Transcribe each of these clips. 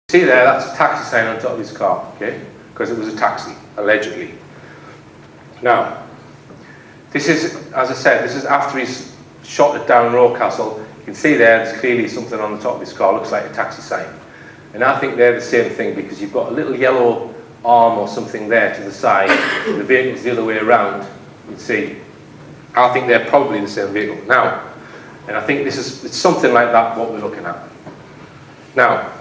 See there, that's a taxi sign on top of his car, okay? Because it was a taxi, allegedly. Now, this is, as I said, this is after he's shot at Down Rocastle. You can see there's clearly something on the top of his car, looks like a taxi sign. And I think they're the same thing because you've got a little yellow arm or something there to the side, the vehicle's the other way around, you can see. I think they're probably the same vehicle. Now, and I think it's something like that what we're looking at. Now,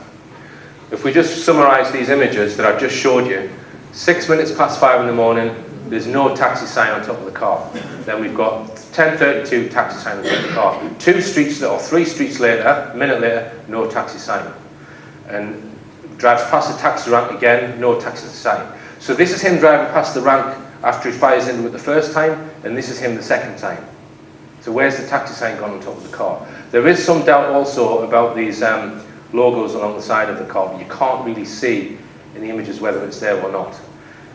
if we just summarise these images that I've just showed you, 6 minutes past 5 in the morning, there's no taxi sign on top of the car. Then we've got 10:32 taxi sign on top of the car. 2 streets or 3 streets later, a minute later, no taxi sign. And drives past the taxi rank again, no taxi sign. So this is him driving past the rank after he fires into it the first time, and this is him the second time. So where's the taxi sign gone on top of the car? There is some doubt also about these logos along the side of the car, but you can't really see in the images whether it's there or not.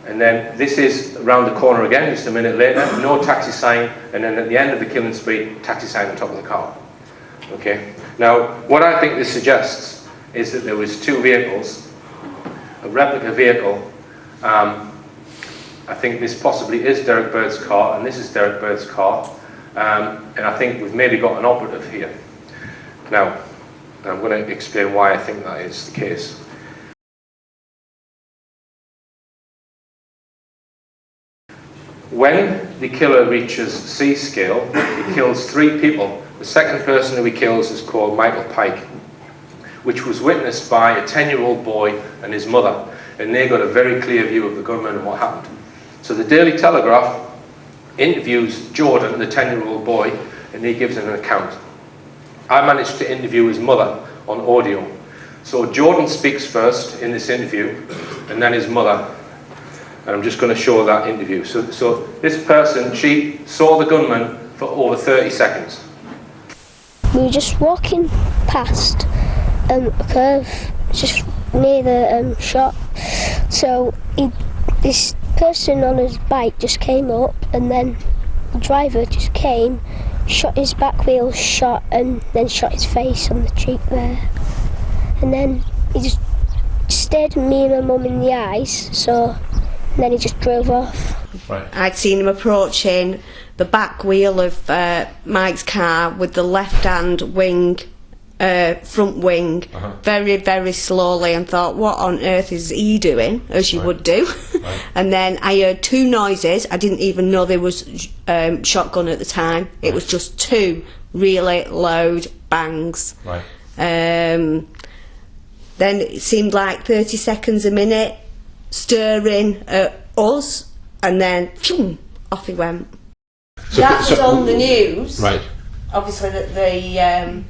And then this is around the corner again, just a minute later, no taxi sign, and then at the end of the killing spree, taxi sign on top of the car. Okay. Now, what I think this suggests is that there was 2 vehicles, a replica vehicle. I think this possibly is Derek Bird's car, and this is Derek Bird's car. And I think we've maybe got an operative here. Now, I'm going to explain why I think that is the case. When the killer reaches C scale, he kills 3 people. The second person who he kills is called Michael Pike, which was witnessed by a 10-year-old boy and his mother, and they got a very clear view of the gunman and what happened. So the Daily Telegraph interviews Jordan, the 10-year-old boy, and he gives an account. I managed to interview his mother on audio. So Jordan speaks first in this interview, and then his mother. And I'm just going to show that interview. So this person, she saw the gunman for over 30 seconds. We were just walking past a curve just near the shop. So this person on his bike just came up, and then the driver just came, shot his back wheel shot, and then shot his face on the cheek there. And then he just stared me and my mum in the eyes, and then he just drove off. Right. I'd seen him approaching the back wheel of Mike's car with the left-hand wing, front wing, very, very slowly, and thought, what on earth is he doing, as you would do. Right. And then I heard 2 noises. I didn't even know there was shotgun at the time. It was just 2 really loud bangs. Right. Then it seemed like 30 seconds a minute, stirring at us, and then off he went. So that was on the news. Right. Obviously, the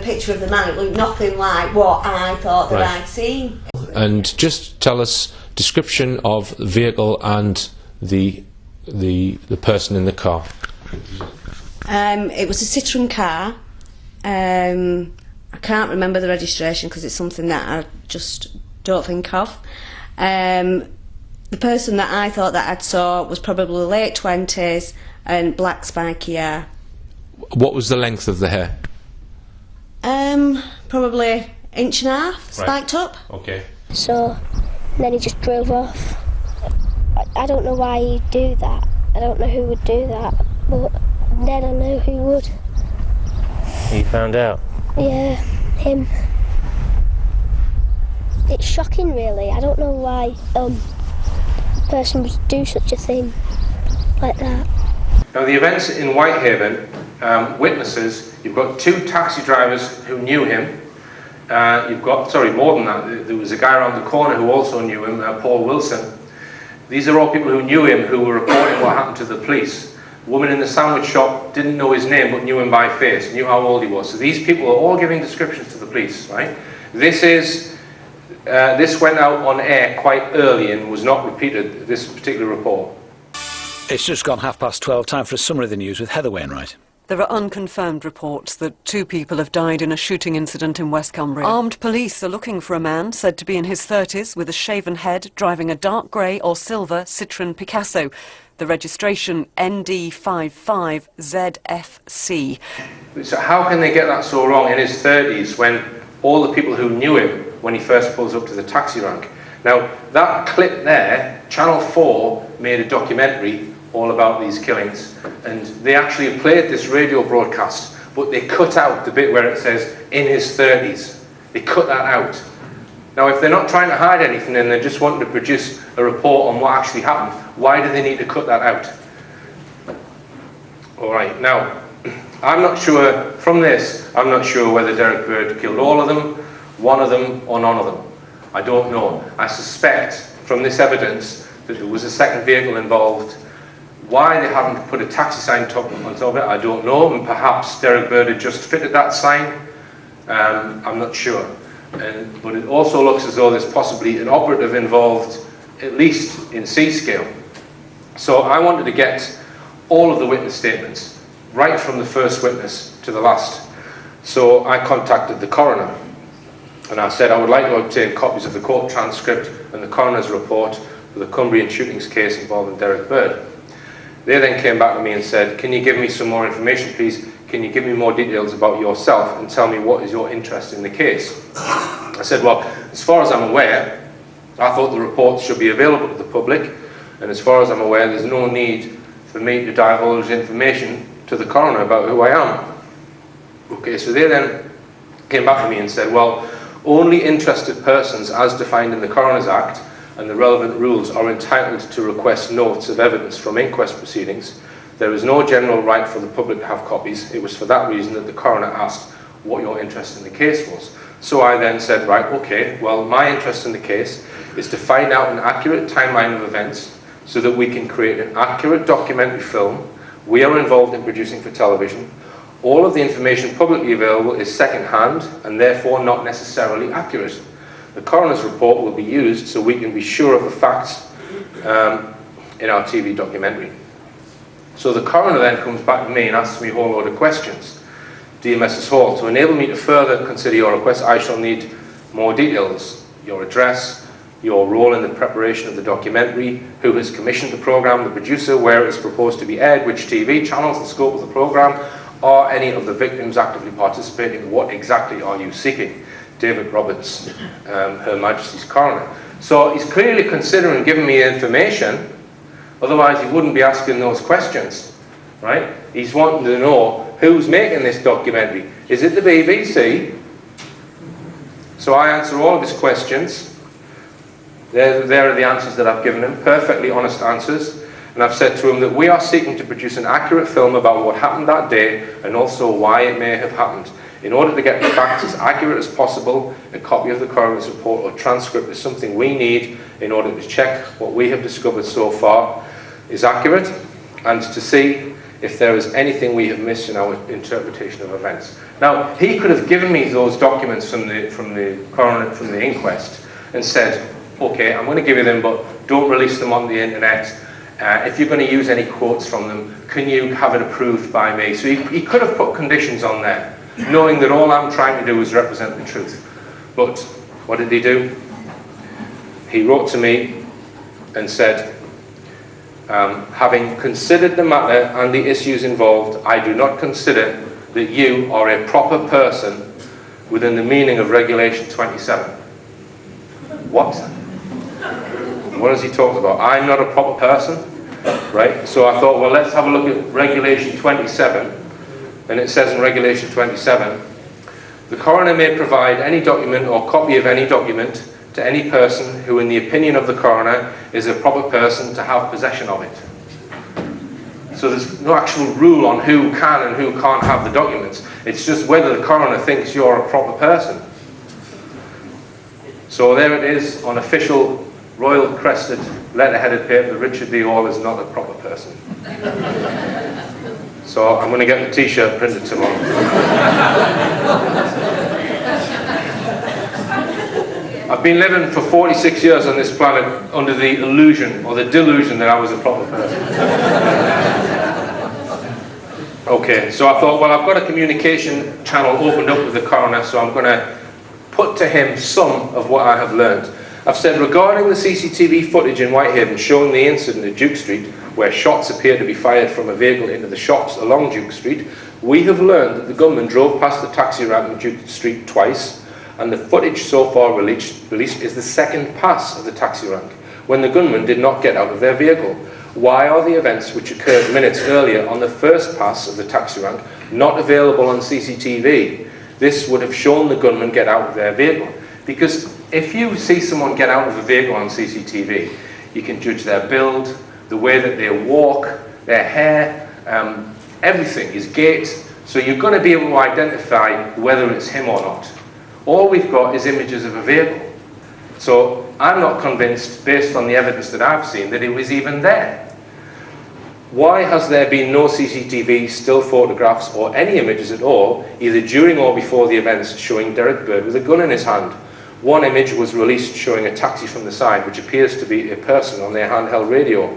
picture of the man, it looked nothing like what I thought that I'd seen. And just tell us description of the vehicle and the person in the car. It was a Citroen car. I can't remember the registration because it's something that I just don't think of. The person that I thought that I'd saw was probably late 20s and black spiky hair. What was the length of the hair? Probably 1.5 inches, spiked up. Okay. So then he just drove off. I don't know why he'd do that. I don't know who would do that, but then I know who would. You found out? Yeah, him. It's shocking, really. I don't know why a person would do such a thing like that. Now the events in Whitehaven, witnesses, you've got 2 taxi drivers who knew him. You've got, sorry, more than that, there was a guy around the corner who also knew him, Paul Wilson. These are all people who knew him, who were reporting what happened to the police. The woman in the sandwich shop didn't know his name, but knew him by face, knew how old he was. So these people are all giving descriptions to the police, right? This went out on air quite early and was not repeated, this particular report. It's just gone 12:30. Time for a summary of the news with Heather Wainwright. There are unconfirmed reports that 2 people have died in a shooting incident in West Cumbria. Armed police are looking for a man said to be in his 30s with a shaven head, driving a dark grey or silver Citroen Picasso. The registration ND55ZFC. So how can they get that so wrong in his 30s when all the people who knew him when he first pulls up to the taxi rank. Now, that clip there, Channel 4 made a documentary all about these killings, and they actually played this radio broadcast, but they cut out the bit where it says, in his 30s. They cut that out. Now, if they're not trying to hide anything and they're just wanting to produce a report on what actually happened, why do they need to cut that out? All right, now, I'm not sure, from this, I'm not sure whether Derek Bird killed all of them, one of them, or none of them. I don't know. I suspect from this evidence that there was a second vehicle involved. Why they haven't put a taxi sign on top of it, I don't know, and perhaps Derek Bird had just fitted that sign. I'm not sure. But it also looks as though there's possibly an operative involved, at least in C-scale. So I wanted to get all of the witness statements, right from the first witness to the last. So I contacted the coroner, and I said I would like to obtain copies of the court transcript and the coroner's report for the Cumbrian shootings case involving Derek Bird. They then came back to me and said, can you give me some more information, please? Can you give me more details about yourself and tell me what is your interest in the case? I said, well, as far as I'm aware, I thought the reports should be available to the public, and as far as I'm aware, there's no need for me to divulge information to the coroner about who I am. Okay, so they then came back to me and said, well, only interested persons as defined in the Coroner's Act and the relevant rules are entitled to request notes of evidence from inquest proceedings. There is no general right for the public to have copies. It was for that reason that the coroner asked what your interest in the case was. So I then said, right, okay, well, my interest in the case is to find out an accurate timeline of events so that we can create an accurate documentary film we are involved in producing for television. All of the information publicly available is second-hand and therefore not necessarily accurate. The coroner's report will be used so we can be sure of the facts in our TV documentary. So the coroner then comes back to me and asks me a whole load of questions. Dear Mrs. Hall, to enable me to further consider your request, I shall need more details. Your address, your role in the preparation of the documentary, who has commissioned the programme, the producer, where it is proposed to be aired, which TV channels, the scope of the programme, are any of the victims actively participating, what exactly are you seeking? David Roberts, Her Majesty's Coroner. So he's clearly considering giving me information, otherwise he wouldn't be asking those questions, right? He's wanting to know who's making this documentary. Is it the BBC? So I answer all of his questions. There are the answers that I've given him, perfectly honest answers. And I've said to him that we are seeking to produce an accurate film about what happened that day and also why it may have happened. In order to get the facts as accurate as possible, a copy of the coroner's report or transcript is something we need in order to check what we have discovered so far is accurate and to see if there is anything we have missed in our interpretation of events. Now, he could have given me those documents from the coroner, from the inquest, and said, okay, I'm going to give you them, but don't release them on the internet. If you're going to use any quotes from them, can you have it approved by me? So he could have put conditions on there, knowing that all I'm trying to do is represent the truth. But what did he do? He wrote to me and said, having considered the matter and the issues involved, I do not consider that you are a proper person within the meaning of Regulation 27. What? What has he talked about? I'm not a proper person, right? So I thought, well, let's have a look at Regulation 27. And it says in Regulation 27, the coroner may provide any document or copy of any document to any person who, in the opinion of the coroner, is a proper person to have possession of it. So there's no actual rule on who can and who can't have the documents. It's just whether the coroner thinks you're a proper person. So there it is on official royal crested letter-headed paper, Richard D. Hall is not a proper person. So I'm going to get the t-shirt printed tomorrow. I've been living for 46 years on this planet under the illusion or the delusion that I was a proper person. Okay, so I thought, well, I've got a communication channel opened up with the coroner, so I'm going to put to him some of what I have learned. I've said, regarding the CCTV footage in Whitehaven showing the incident at Duke Street, where shots appear to be fired from a vehicle into the shops along Duke Street, we have learned that the gunman drove past the taxi rank on Duke Street twice, And the footage so far released is the second pass of the taxi rank, when the gunmen did not get out of their vehicle. Why are the events which occurred minutes earlier on the first pass of the taxi rank not available on CCTV? This would have shown the gunmen get out of their vehicle. Because if you see someone get out of a vehicle on CCTV, you can judge their build, the way that they walk, their hair, everything, his gait. So you're going to be able to identify whether it's him or not. All we've got is images of a vehicle. So I'm not convinced, based on the evidence that I've seen, that it was even there. Why has there been no CCTV, still photographs or any images at all, either during or before the events, showing Derek Bird with a gun in his hand? One image was released showing a taxi from the side, which appears to be a person on their handheld radio.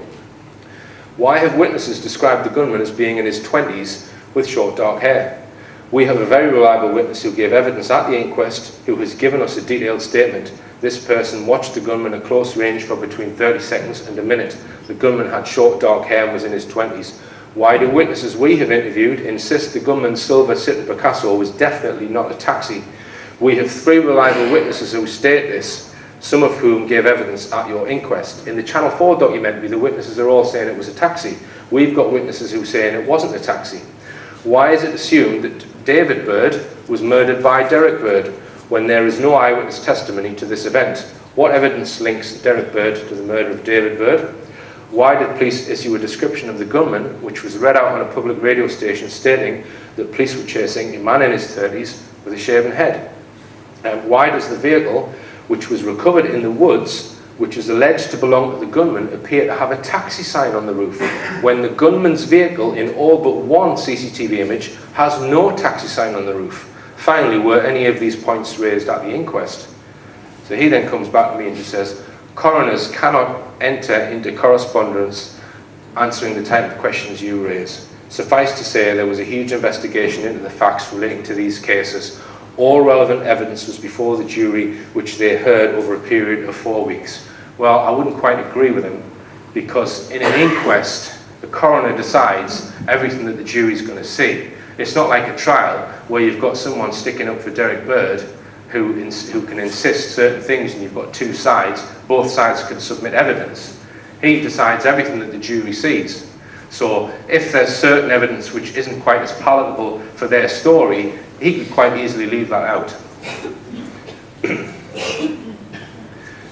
Why have witnesses described the gunman as being in his 20s with short dark hair? We have a very reliable witness who gave evidence at the inquest, who has given us a detailed statement. This person watched the gunman at close range for between 30 seconds and a minute. The gunman had short dark hair and was in his 20s. Why do witnesses we have interviewed insist the gunman's silver Citroen Picasso was definitely not a taxi? We have 3 reliable witnesses who state this, some of whom gave evidence at your inquest. In the Channel 4 documentary, the witnesses are all saying it was a taxi. We've got witnesses who are saying it wasn't a taxi. Why is it assumed that David Bird was murdered by Derek Bird when there is no eyewitness testimony to this event? What evidence links Derek Bird to the murder of David Bird? Why did police issue a description of the gunman, which was read out on a public radio station, stating that police were chasing a man in his 30s with a shaven head? And why does the vehicle, which was recovered in the woods, which is alleged to belong to the gunman, appear to have a taxi sign on the roof, when the gunman's vehicle, in all but one CCTV image, has no taxi sign on the roof? Finally, were any of these points raised at the inquest? So he then comes back to me and he says, coroners cannot enter into correspondence answering the type of questions you raise. Suffice to say, there was a huge investigation into the facts relating to these cases. All relevant evidence was before the jury, which they heard over a period of 4 weeks. Well, I wouldn't quite agree with him, because in an inquest, the coroner decides everything that the jury's going to see. It's not like a trial where you've got someone sticking up for Derek Bird who can insist certain things, and you've got 2 sides. Both sides can submit evidence. He decides everything that the jury sees. So if there's certain evidence which isn't quite as palatable for their story, he could quite easily leave that out.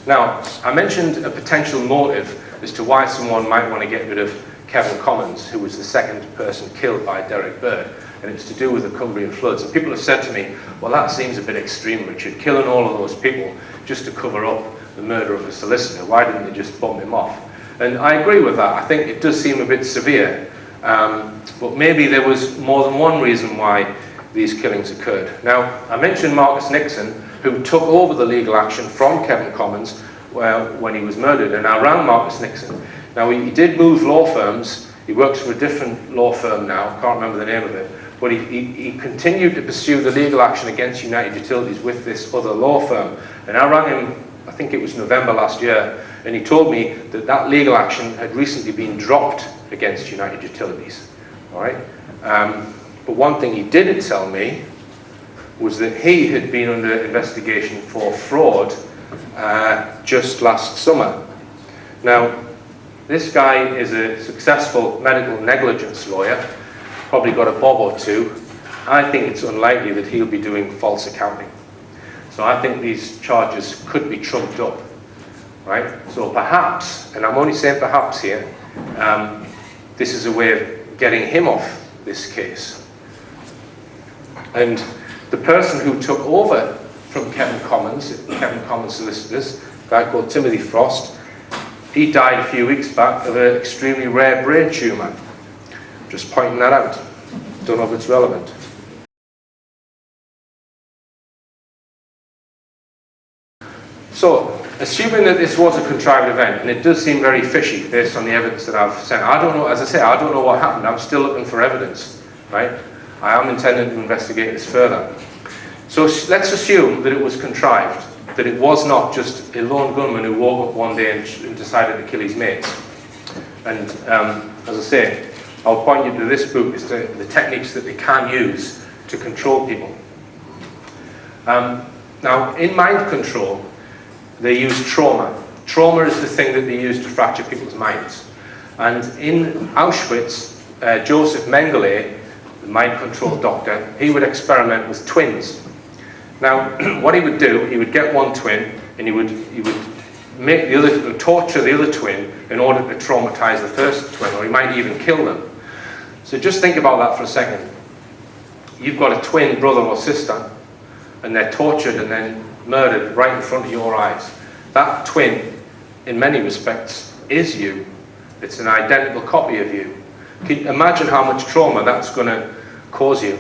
Now, I mentioned a potential motive as to why someone might want to get rid of Kevin Commons, who was the second person killed by Derek Bird, and it's to do with the Cumbrian floods. And people have said to me, well, that seems a bit extreme, Richard, killing all of those people just to cover up the murder of a solicitor. Why didn't they just bump him off? And I agree with that. I think it does seem a bit severe. But maybe there was more than one reason why these killings occurred. Now, I mentioned Marcus Nixon, who took over the legal action from Kevin Commons when he was murdered, and I rang Marcus Nixon. Now, he did move law firms. He works for a different law firm now, can't remember the name of it, but he continued to pursue the legal action against United Utilities with this other law firm. And I rang him, I think it was November last year, and he told me that that legal action had recently been dropped against United Utilities. All right? But one thing he didn't tell me was that he had been under investigation for fraud just last summer. Now, this guy is a successful medical negligence lawyer, probably got a bob or 2. I think it's unlikely that he'll be doing false accounting. So I think these charges could be trumped up, right? So perhaps, and I'm only saying perhaps here, this is a way of getting him off this case. And the person who took over from Kevin Commons solicitors, a guy called Timothy Frost, he died a few weeks back of an extremely rare brain tumour. Just pointing that out. Don't know if it's relevant. So, assuming that this was a contrived event, and it does seem very fishy based on the evidence that I've sent, I don't know, as I say, I don't know what happened. I'm still looking for evidence, right? I am intending to investigate this further. So let's assume that it was contrived, that it was not just a lone gunman who woke up one day and decided to kill his mates. And as I say, I'll point you to this book as to the techniques that they can use to control people. Now, in mind control, they use trauma. Trauma is the thing that they use to fracture people's minds. And in Auschwitz, Joseph Mengele, the mind control doctor, he would experiment with twins. Now, what he would do, he would get one twin and he would make the other, torture the other twin in order to traumatize the first twin, or he might even kill them. So just think about that for a second. You've got a twin brother or sister, and they're tortured and then murdered right in front of your eyes. That twin, in many respects, is you. It's an identical copy of you. Can you imagine how much trauma that's going to cause you,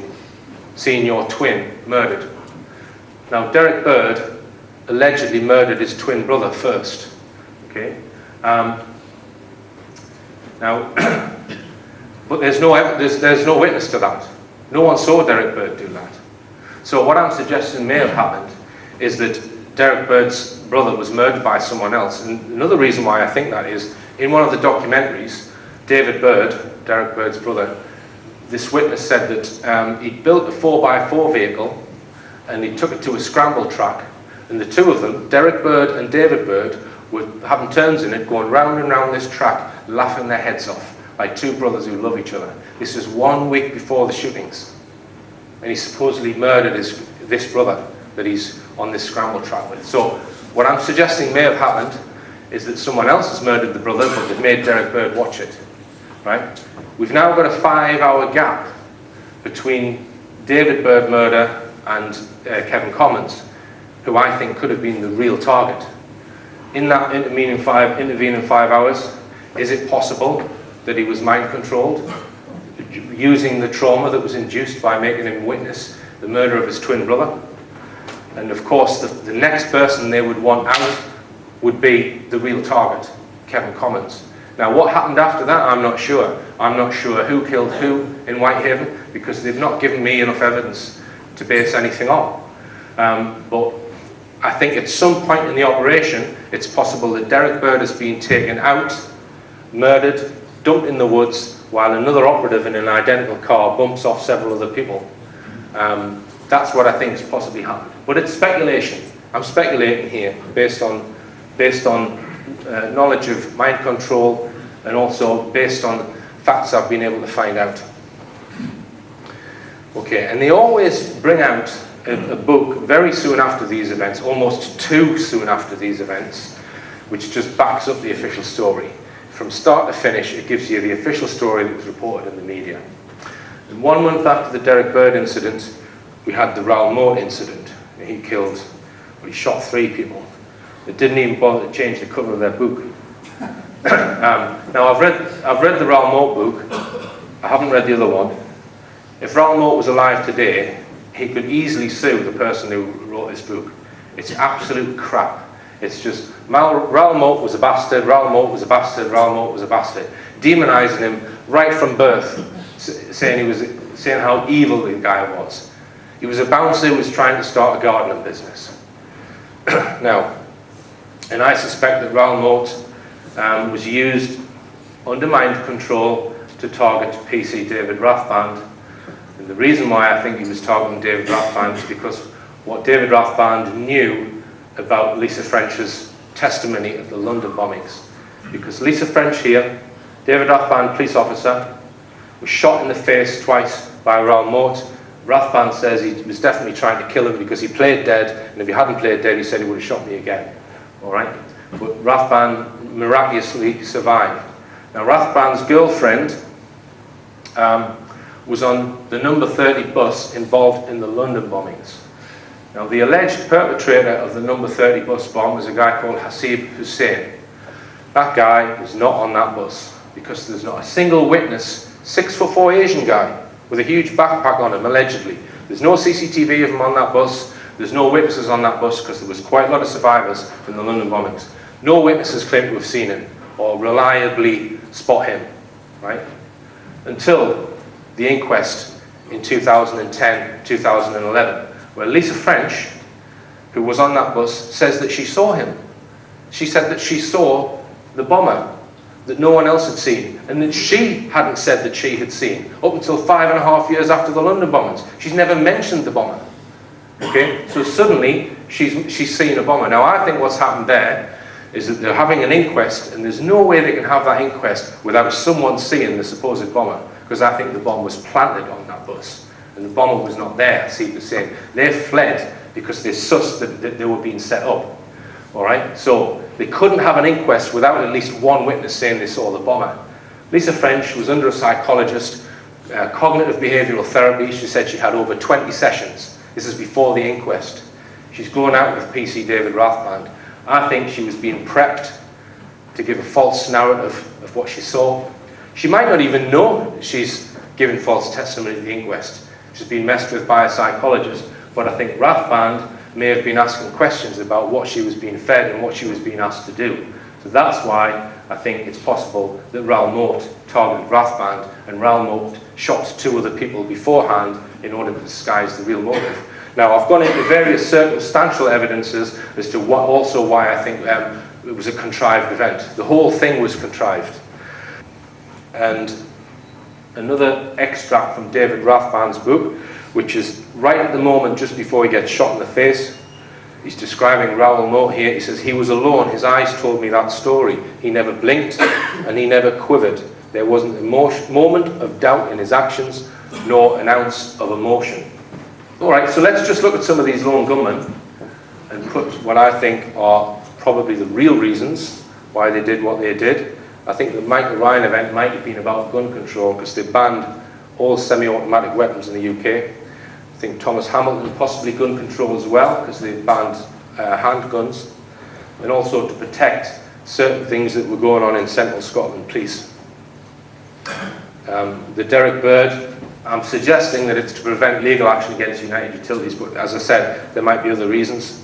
seeing your twin murdered? Now, Derek Bird allegedly murdered his twin brother first. Okay, now, but there's no witness to that. No one saw Derek Bird do that. So what I'm suggesting may have happened is that Derek Bird's brother was murdered by someone else. And another reason why I think that is, in one of the documentaries, David Bird, Derek Bird's brother, this witness said that he built a 4x4 vehicle and he took it to a scramble track, and the two of them, Derek Bird and David Bird, were having turns in it, going round and round this track, laughing their heads off, like two brothers who love each other. This is 1 week before the shootings, and he supposedly murdered this brother that he's on this scramble track with. So what I'm suggesting may have happened is that someone else has murdered the brother, but they've made Derek Bird watch it, right? We've now got a 5-hour gap between David Bird murder and Kevin Commons, who I think could have been the real target. In that intervening 5 hours, is it possible that he was mind controlled, using the trauma that was induced by making him witness the murder of his twin brother? And of course, the next person they would want out would be the real target, Kevin Commons. Now, what happened after that, I'm not sure. I'm not sure who killed who in Whitehaven, because they've not given me enough evidence to base anything on. But I think at some point in the operation, it's possible that Derek Bird has been taken out, murdered, dumped in the woods, while another operative in an identical car bumps off several other people. That's what I think has possibly happened. But it's speculation. I'm speculating here based on knowledge of mind control, and also based on facts I've been able to find out. Okay, and they always bring out a book very soon after these events, almost too soon after these events, which just backs up the official story. From start to finish, it gives you the official story that was reported in the media. And 1 month after the Derek Bird incident, we had the Raoul Moat incident. He shot 3 people. They didn't even bother to change the cover of their book. Now, I've read the Raoul Moat book. I haven't read the other one. If Raoul Moat was alive today, he could easily sue the person who wrote this book. It's absolute crap. It's just, Raoul Moat was a bastard, Raoul Moat was a bastard, Raoul Moat was a bastard. Demonising him right from birth, saying how evil the guy was. He was a bouncer who was trying to start a gardening business. Now, and I suspect that Raoul Moat was used under mind control to target PC David Rathband. And the reason why I think he was targeting David Rathband is because what David Rathband knew about Lisa French's testimony at the London bombings. Because Lisa French here, David Rathband, police officer, was shot in the face twice by Raoul Moat. Rathband says he was definitely trying to kill him because he played dead, and if he hadn't played dead, he said he would have shot me again. All right? But Rathband miraculously survived. Now, Rathband's girlfriend was on the number 30 bus involved in the London bombings. Now, the alleged perpetrator of the number 30 bus bomb was a guy called Hasib Hussein. That guy was not on that bus because there's not a single witness, 6'4" Asian guy with a huge backpack on him, allegedly. There's no CCTV of him on that bus. There's no witnesses on that bus because there was quite a lot of survivors in the London bombings. No witnesses claim to have seen him or reliably spot him, right? Until the inquest in 2010, 2011, where Lisa French, who was on that bus, says that she saw him. She said that she saw the bomber that no one else had seen, and that she hadn't said that she had seen, up until 5.5 years after the London bombings. She's never mentioned the bomber. Okay, so suddenly she's seen a bomber. Now I think what's happened there is that they're having an inquest, and there's no way they can have that inquest without someone seeing the supposed bomber, because I think the bomb was planted on that bus, and the bomber was not there, see the same. They fled because they sussed that they were being set up. All right, so they couldn't have an inquest without at least one witness saying they saw the bomber. Lisa French was under a psychologist, cognitive behavioural therapy. She said she had over 20 sessions. This is before the inquest. She's going out with PC David Rathband. I think she was being prepped to give a false narrative of what she saw. She might not even know she's giving false testimony at the inquest. She's been messed with by a psychologist, but I think Rathband may have been asking questions about what she was being fed and what she was being asked to do. So that's why I think it's possible that Raoul Moat targeted Rathband, and Raoul Moat shot 2 other people beforehand in order to disguise the real motive. Now, I've gone into various circumstantial evidences as to why I think it was a contrived event. The whole thing was contrived. And another extract from David Rathband's book, which is right at the moment just before he gets shot in the face. He's describing Raoul Moat here. He says, "He was alone. His eyes told me that story. He never blinked and he never quivered. There wasn't a moment of doubt in his actions, nor an ounce of emotion." All right, so let's just look at some of these lone gunmen and put what I think are probably the real reasons why they did what they did. I think the Michael Ryan event might have been about gun control, because they banned all semi-automatic weapons in the UK. I think Thomas Hamilton possibly gun control as well, because they banned handguns, and also to protect certain things that were going on in Central Scotland Police. The Derek Bird, I'm suggesting that it's to prevent legal action against United Utilities, but as I said, there might be other reasons.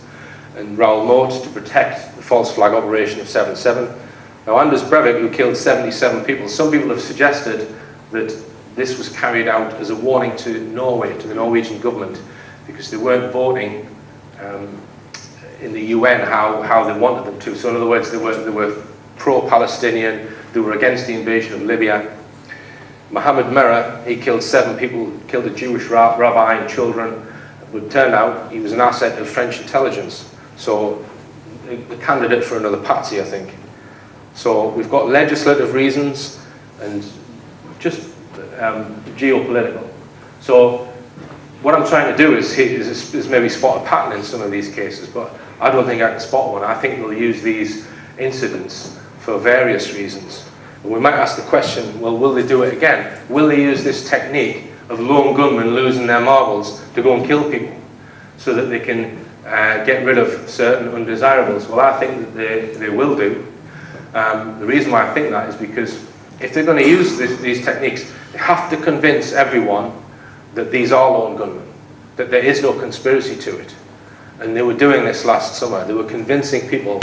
And Raoul Moat to protect the false flag operation of 7/7. Now, Anders Breivik, who killed 77 people, some people have suggested that this was carried out as a warning to Norway, to the Norwegian government, because they weren't voting in the UN how they wanted them to. So in other words, they were pro-Palestinian, they were against the invasion of Libya. Mohammed Merah, he killed 7 people, killed a Jewish rabbi and children, but it turned out he was an asset of French intelligence. So a candidate for another patsy, I think. So we've got legislative reasons and just geopolitical. So what I'm trying to do is maybe spot a pattern in some of these cases, but I don't think I can spot one. I think they'll use these incidents for various reasons. And we might ask the question, well, will they do it again? Will they use this technique of lone gunmen losing their marbles to go and kill people so that they can get rid of certain undesirables? Well, I think that they will do. The reason why I think that is because if they're going to use these techniques, they have to convince everyone that these are lone gunmen, that there is no conspiracy to it. And they were doing this last summer. They were convincing people